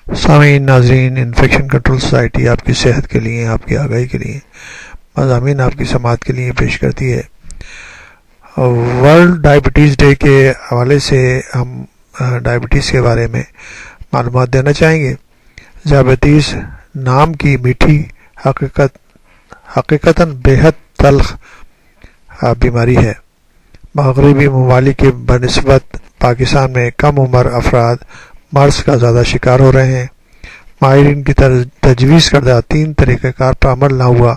سامعین ناظرین، infection control society آپ کی صحت کے لیے، آپ کی آگاہی کے لیے مضامین آپ کی سماعت کے لیے پیش کرتی ہے۔ ورلڈ ڈائبٹیز ڈے کے حوالے سے ہم ڈائبٹیز کے بارے میں معلومات دینا چاہیں گے۔ ذیابیطس نام کی میٹھی حقیقتاً بےحد تلخ بیماری ہے۔ مغربی ممالک کے بنسبت پاکستان میں کم عمر افراد مرض کا زیادہ شکار ہو رہے ہیں۔ ماہرین کی تجویز کردہ 3 طریقہ کار پر عمل نہ ہوا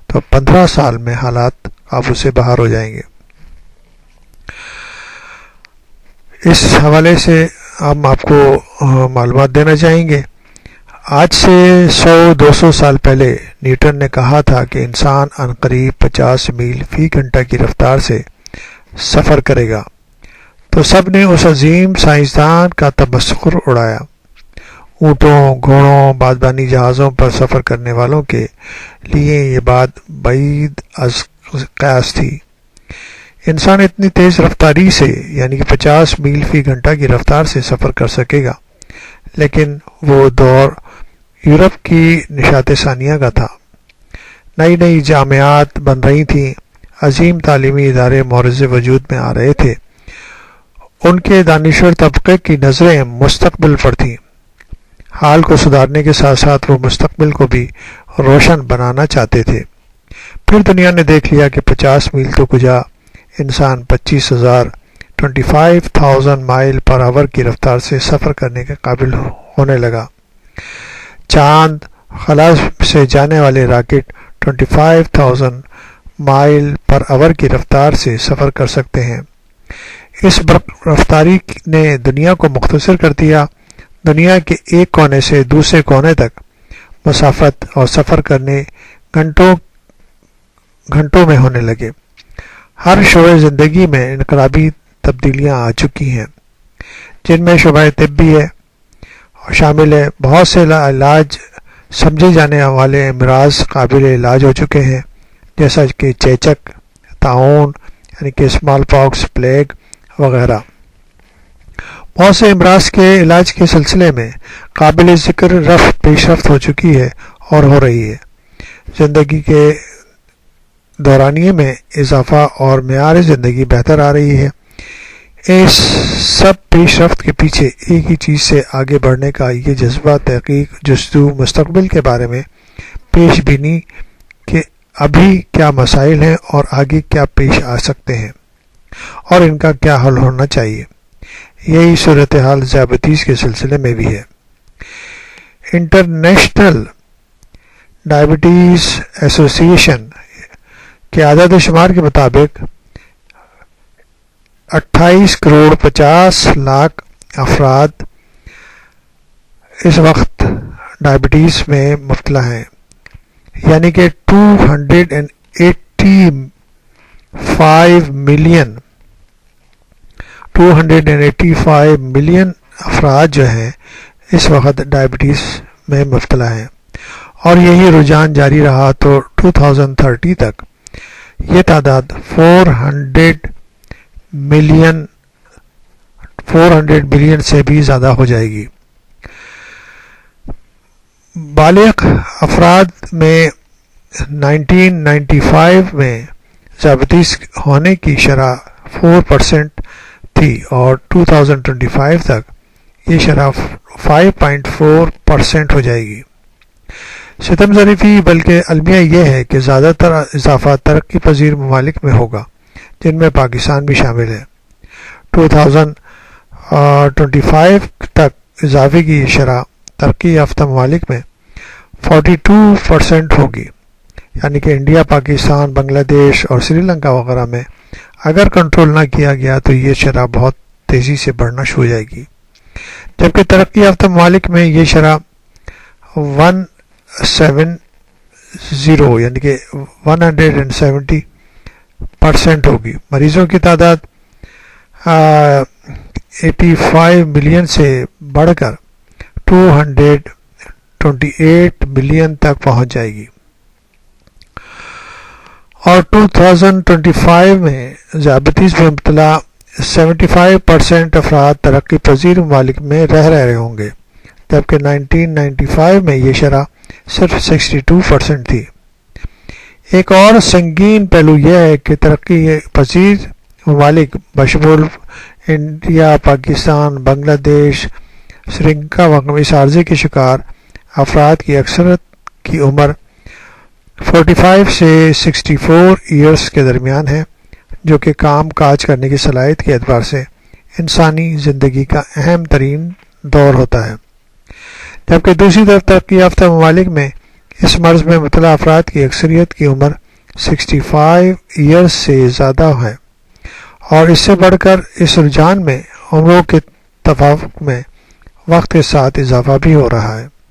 تو 15 سال میں حالات قابو سے باہر ہو جائیں گے۔ اس حوالے سے ہم آپ کو معلومات دینا چاہیں گے۔ آج سے 100-200 سال پہلے نیوٹن نے کہا تھا کہ انسان عنقریب 50 میل فی گھنٹہ کی رفتار سے سفر کرے گا، تو سب نے اس عظیم سائنسدان کا تمسخر اڑایا۔ اونٹوں، گھوڑوں، بادبانی جہازوں پر سفر کرنے والوں کے لیے یہ بات بعید از قیاس تھی۔ انسان اتنی تیز رفتاری سے یعنی کہ 50 میل فی گھنٹہ کی رفتار سے سفر کر سکے گا، لیکن وہ دور یورپ کی نشاط ثانیہ کا تھا۔ نئی نئی جامعات بن رہی تھیں، عظیم تعلیمی ادارے معرض وجود میں آ رہے تھے۔ ان کے دانشور طبقے کی نظریں مستقبل پر تھیں۔ حال کو سدھارنے کے ساتھ ساتھ وہ مستقبل کو بھی روشن بنانا چاہتے تھے۔ پھر دنیا نے دیکھ لیا کہ 50 میل تو کجا، انسان 25,000 مائل پر آور کی رفتار سے سفر کرنے کے قابل ہونے لگا۔ چاند، خلا سے جانے والے راکٹ 25,000 مائل پر آور کی رفتار سے سفر کر سکتے ہیں۔ اس رفتاری نے دنیا کو مختصر کر دیا۔ دنیا کے ایک کونے سے دوسرے کونے تک مسافت اور سفر کرنے گھنٹوں میں ہونے لگے۔ ہر شعبہ زندگی میں انقلابی تبدیلیاں آ چکی ہیں، جن میں شعبہ طب بھی ہے اور شامل ہے۔ بہت سے علاج سمجھے جانے والے امراض قابل علاج ہو چکے ہیں، جیسا کہ چیچک، طاعون یعنی کہ اسمال پاکس، پلیگ وغیرہ۔ بہت سے امراض کے علاج کے سلسلے میں قابل ذکر پیش رفت ہو چکی ہے اور ہو رہی ہے۔ زندگی کے دورانیے میں اضافہ اور معیار زندگی بہتر آ رہی ہے۔ اس سب پیش رفت کے پیچھے ایک ہی چیز سے آگے بڑھنے کا یہ جذبہ، تحقیق، جستجو، مستقبل کے بارے میں پیش بینی کہ ابھی کیا مسائل ہیں اور آگے کیا پیش آ سکتے ہیں اور ان کا کیا حل ہونا چاہیے۔ یہی صورتحال ذیابیطس کے سلسلے میں بھی ہے۔ انٹرنیشنل ڈائبٹیز ایسوسی ایشن کے اعداد و شمار کے مطابق 28,50,00,000 افراد اس وقت ڈائبٹیز میں مبتلا ہیں، یعنی کہ 285 ملین افراد جو ہیں اس وقت ڈائبٹیز میں مبتلا ہیں، اور یہی رجحان جاری رہا تو 2030 تک یہ تعداد 400 ملین سے بھی زیادہ ہو جائے گی۔ بالغ افراد میں 1995 میں ذیابیطس ہونے کی شرح 4% تھی اور 2025 تک یہ شرح 5.4% ہو جائے گی۔ ستم ظریفی بلکہ المیہ یہ ہے کہ زیادہ تر اضافہ ترقی پذیر ممالک میں ہوگا، جن میں پاکستان بھی شامل ہے۔ 2025 تک اضافے کی شرح ترقی یافتہ ممالک میں 42% ہوگی، یعنی کہ انڈیا، پاکستان، بنگلہ دیش اور سری لنکا وغیرہ میں اگر کنٹرول نہ کیا گیا تو یہ شرح بہت تیزی سے بڑھنا شروع ہو جائے گی، جبکہ ترقی یافتہ ممالک میں یہ شرح 170 یعنی کہ 170% ہوگی۔ مریضوں کی تعداد 85 ملین سے بڑھ کر 228 ملین تک پہنچ جائے گی، اور 2025 میں ذیابیطس میں مبتلا 75% افراد ترقی پذیر ممالک میں رہ رہے ہوں گے، جبکہ 1995 میں یہ شرح صرف 62% تھی۔ ایک اور سنگین پہلو یہ ہے کہ ترقی پذیر ممالک بشمول انڈیا، پاکستان، بنگلہ دیش، سری لنکا وغیرہ اس عارضے کے شکار افراد کی اکثریت کی عمر 45 سے 64 ایئرز کے درمیان ہے، جو کہ کام کاج کرنے کی صلاحیت کے اعتبار سے انسانی زندگی کا اہم ترین دور ہوتا ہے، جبکہ دوسری طرف ترقی یافتہ ممالک میں اس مرض میں مبتلا افراد کی اکثریت کی عمر 65 ایئرز سے زیادہ ہے، اور اس سے بڑھ کر اس رجحان میں عمروں کے تفاوت میں وقت کے ساتھ اضافہ بھی ہو رہا ہے۔